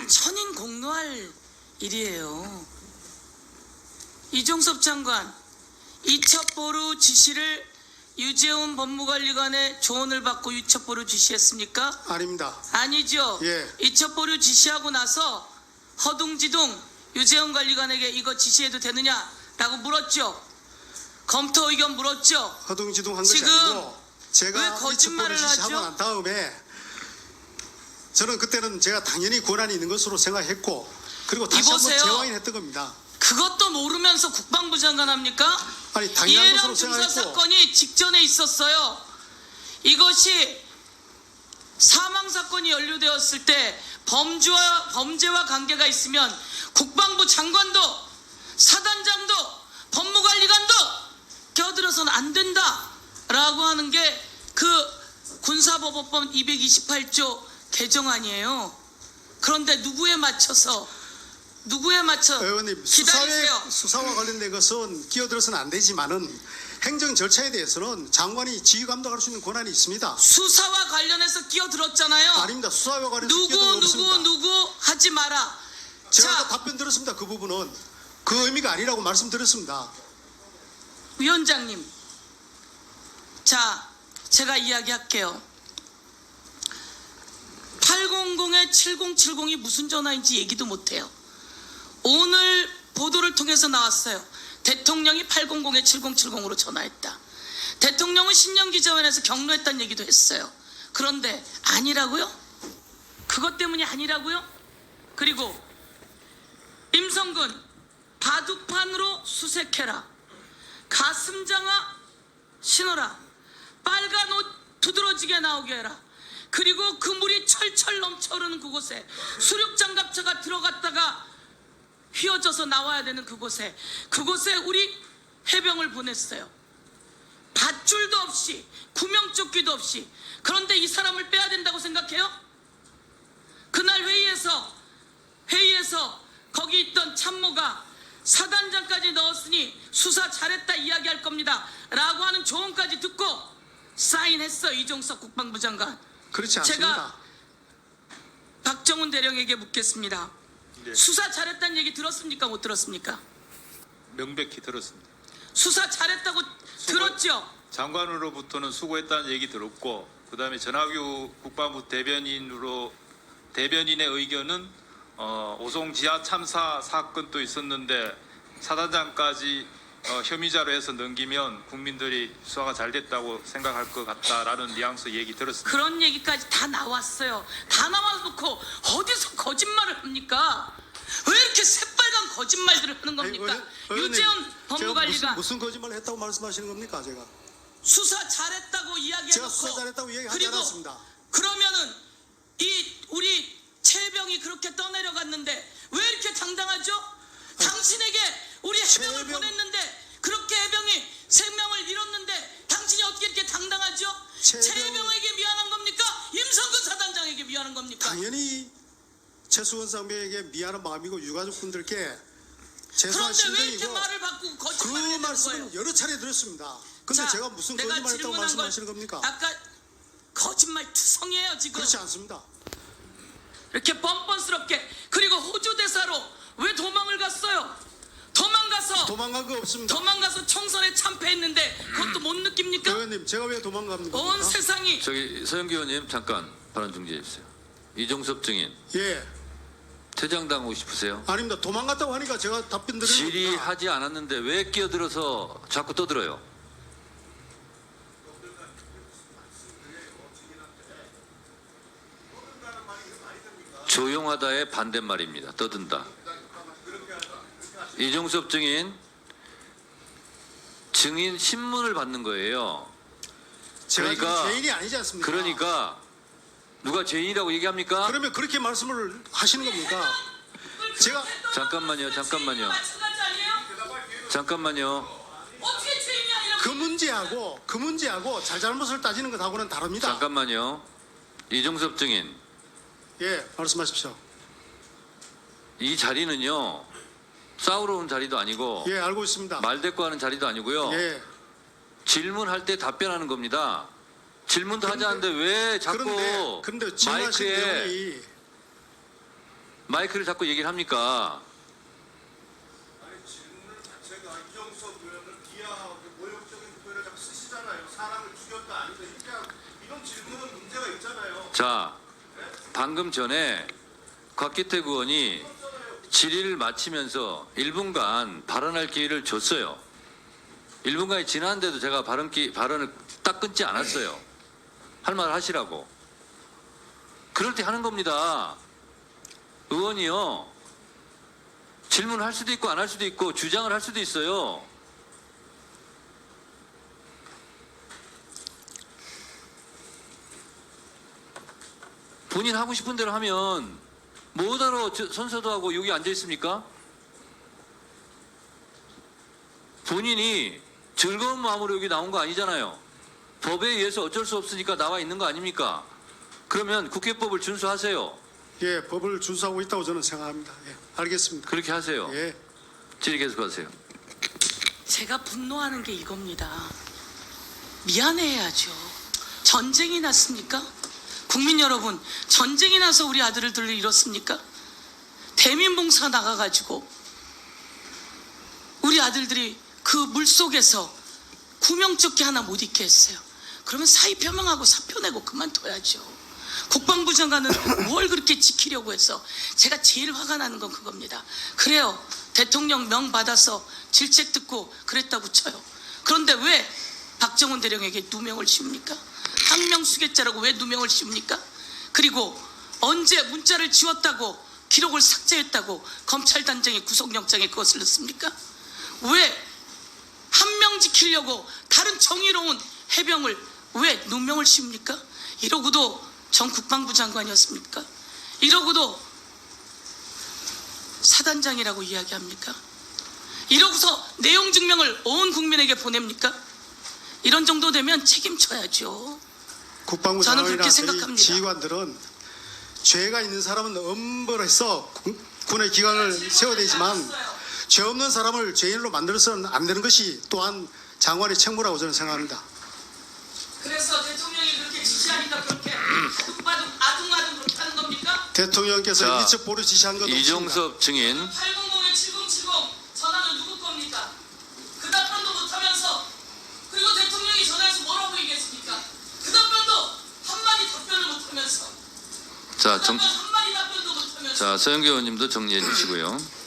천인공노할 일이에요. 이종섭 장관, 이첩보루 지시를 유재훈 법무관리관의 조언을 받고 이첩보루 지시했습니까? 아닙니다. 아니죠. 예. 이첩보루 지시하고 나서 허둥지둥 유재훈 관리관에게 이거 지시해도 되느냐라고 물었죠. 검토 의견 물었죠. 허둥지둥 한 것이 지금 아니고 왜 제가 거짓말을 이첩보를 지시하고 하죠? 난 다음에 저는 그때는 제가 당연히 권한이 있는 것으로 생각했고 그리고 다시 한번 이보세요. 재확인했던 겁니다. 그것도 모르면서 국방부 장관 합니까? 아니 당연한 이해랑 것으로 중사 생각했고 사건이 직전에 있었어요. 이것이 사망 사건이 연루되었을 때 범죄와 관계가 있으면 국방부 장관도 사단장도 법무관리관도 껴들어서는 안 된다라고 하는 게 그 군사법원법 228조 개정안이에요. 그런데 누구에 맞춰 의원님 기다리세요. 수사와 관련된 것은 끼어들어서는 안 되지만은 행정 절차에 대해서는 장관이 지휘 감독할 수 있는 권한이 있습니다. 수사와 관련해서 끼어들었잖아요. 아닙니다. 수사와 관련해서 끼어들어 없습니다. 누구 하지 마라. 제가 자, 아까 답변 들었습니다. 그 부분은 그 의미가 아니라고 말씀드렸습니다. 위원장님, 자, 제가 이야기할게요. 800에 7070이 무슨 전화인지 얘기도 못해요. 오늘 보도를 통해서 나왔어요. 대통령이 800에 7070으로 전화했다. 대통령은 신년기자회견에서 격려했다는 얘기도 했어요. 그런데 아니라고요? 그것 때문이 아니라고요? 그리고 임성근 바둑판으로 수색해라. 가슴장화 신어라. 빨간 옷 두드러지게 나오게 해라. 그리고 그 물이 철철 넘쳐 흐르는 그곳에 수륙장갑차가 들어갔다가 휘어져서 나와야 되는 그곳에 우리 해병을 보냈어요. 밧줄도 없이 구명조끼도 없이. 그런데 이 사람을 빼야 된다고 생각해요? 그날 회의에서 거기 있던 참모가 사단장까지 넣었으니 수사 잘했다 이야기할 겁니다 라고 하는 조언까지 듣고 사인했어. 이종석 국방부 장관. 그렇지 않습니다. 제가 박정훈 대령에게 묻겠습니다. 네. 수사 잘했다는 얘기 들었습니까? 못 들었습니까? 명백히 들었습니다. 수사 잘했다고 들었죠? 장관으로부터는 수고했다는 얘기 들었고, 그다음에 전하규 국방부 대변인의 의견은 오송 지하 참사 사건도 있었는데 사단장까지 혐의자로 해서 넘기면 국민들이 수사가 잘 됐다고 생각할 것 같다라는 뉘앙스 얘기 들었습니다. 그런 얘기까지 다 나왔어요. 다 나와놓고 어디서 거짓말을 합니까? 왜 이렇게 새빨간 거짓말들을 하는 겁니까? 의원님, 유재훈 법무관리가 제가 무슨 거짓말을 했다고 말씀하시는 겁니까? 제가 수사 잘했다고 이야기해놓고 제가 수사 잘했다고 얘기하지 그리고 않았습니다. 그러면은 우리 최병이 그렇게 떠내려갔는데 왜 이렇게 당당하죠? 당신에게 우리 해병을 최병- 보냈는데 그렇게 해병이 생명을 잃었는데 당신이 어떻게 이렇게 당당하죠? 최병에게 미안한 겁니까? 임성근 사단장에게 미안한 겁니까? 당연히 최수원 상병에게 미안한 마음이고 유가족분들께 죄송한 그런데 왜 이렇게 심정이고 말을 바꾸고 그 거짓말을 해는 거예요? 말씀은 여러 차례 들었습니다. 근데 자, 제가 무슨 내가 거짓말했다고 질문한 말씀하시는 걸 겁니까? 아까 거짓말 투성이에요 지금. 그렇지 않습니다. 이렇게 뻔뻔스럽게. 그리고 호주 대사로 왜 도망을 갔어요? 도망간 거 없습니다. 도망가서 총선에 참패했는데 그것도 못 느낍니까? 의원님 제가 왜 도망갑니까? 온 세상이 저기 서영기 의원님 잠깐 발언 중지해 주세요. 이종섭 증인 예, 퇴장당하고 싶으세요? 아닙니다. 도망갔다고 하니까 제가 답변 드리는 겁니다. 질의하지 않았는데 왜 끼어들어서 자꾸 떠들어요? 조용하다의 반대말입니다. 떠든다. 이종섭 증인 신문을 받는 거예요. 제가 그러니까- 지금 죄인이 아니지 않습니까? 그러니까 누가 죄인이라고 얘기합니까? 그러면 그렇게 말씀을 하시는 겁니까? 제가 잠깐만요. 마찬가지 아니에요? 잠깐만요. 어떻게 죄인이 아니라 그 문제하고 잘잘못을 따지는 것하고는 다릅니다. 잠깐만요. 이종섭 증인, 예, 말씀하십시오. 이 자리는요 싸우러 온 자리도 아니고 예, 알고 있습니다. 말대꾸하는 자리도 아니고요. 예, 질문할 때 답변하는 겁니다. 질문도 하지 않는데 왜 자꾸 그런데 질문하신 마이크에 내용이 마이크를 자꾸 얘기를 합니까? 아니 질문 자체가 이정석 의원을 비하하고 모욕적인 표현을 자꾸 쓰시잖아요. 사람을 죽였다 아니다 이런 질문은 문제가 있잖아요. 자, 방금 전에 곽기택 의원이 질의를 마치면서 1분간 발언할 기회를 줬어요. 1분간이 지났는데도 제가 발언을 딱 끊지 않았어요. 할 말 하시라고. 그럴 때 하는 겁니다. 의원이요. 질문을 할 수도 있고 안 할 수도 있고 주장을 할 수도 있어요. 본인 하고 싶은 대로 하면 뭐하러 선서도 하고 여기 앉아 있습니까? 본인이 즐거운 마음으로 여기 나온 거 아니잖아요. 법에 의해서 어쩔 수 없으니까 나와 있는 거 아닙니까? 그러면 국회법을 준수하세요. 예, 법을 준수하고 있다고 저는 생각합니다. 예, 알겠습니다. 그렇게 하세요. 예. 질의 계속하세요. 제가 분노하는 게 이겁니다. 미안해야죠. 전쟁이 났습니까? 국민 여러분, 전쟁이 나서 우리 아들들을 잃었습니까? 대민봉사 나가가지고 우리 아들들이 그 물속에서 구명조끼 하나 못 입게 했어요. 그러면 사의 표명하고 사표 내고 그만둬야죠. 국방부 장관은 뭘 그렇게 지키려고 해서. 제가 제일 화가 나는 건 그겁니다. 그래요, 대통령 명 받아서 질책 듣고 그랬다고 쳐요. 그런데 왜 박정훈 대령에게 누명을 씌웁니까? 항명수괴죄라고 왜 누명을 씌웁니까? 그리고 언제 문자를 지웠다고, 기록을 삭제했다고 검찰단장이 구속영장에 그것을 넣습니까? 왜 한 명 지키려고 다른 정의로운 해병을 왜 누명을 씌웁니까? 이러고도 전 국방부 장관이었습니까? 이러고도 사단장이라고 이야기합니까? 이러고서 내용 증명을 온 국민에게 보냅니까? 이런 정도 되면 책임져야죠. 국방부 저는 그렇게 장관이나 생각합니다. 지휘관들은 죄가 있는 사람은 엄벌해서 군의 기강을 세워야 되지만 죄 없는 사람을 죄인으로 만들어서는 안 되는 것이 또한 장관의 책무라고 저는 생각합니다. 그래서 대통령이 그렇게 지시하니까 그렇게 아둥아둥 그렇게 하는 겁니까? 대통령께서 자, 일처 보류 지시한 것 없습니다. 그 이종섭 증인. 800-7070 전화는 누구 겁니까? 그 답변도 못하면서, 그리고 대통령이 전화해서 뭐라고 얘기했습니까? 그 답변도 한마디 답변을 못하면서, 자, 그 답변 한마디 답변도 못하면서. 자, 서영교 의원님도 정리해 주시고요.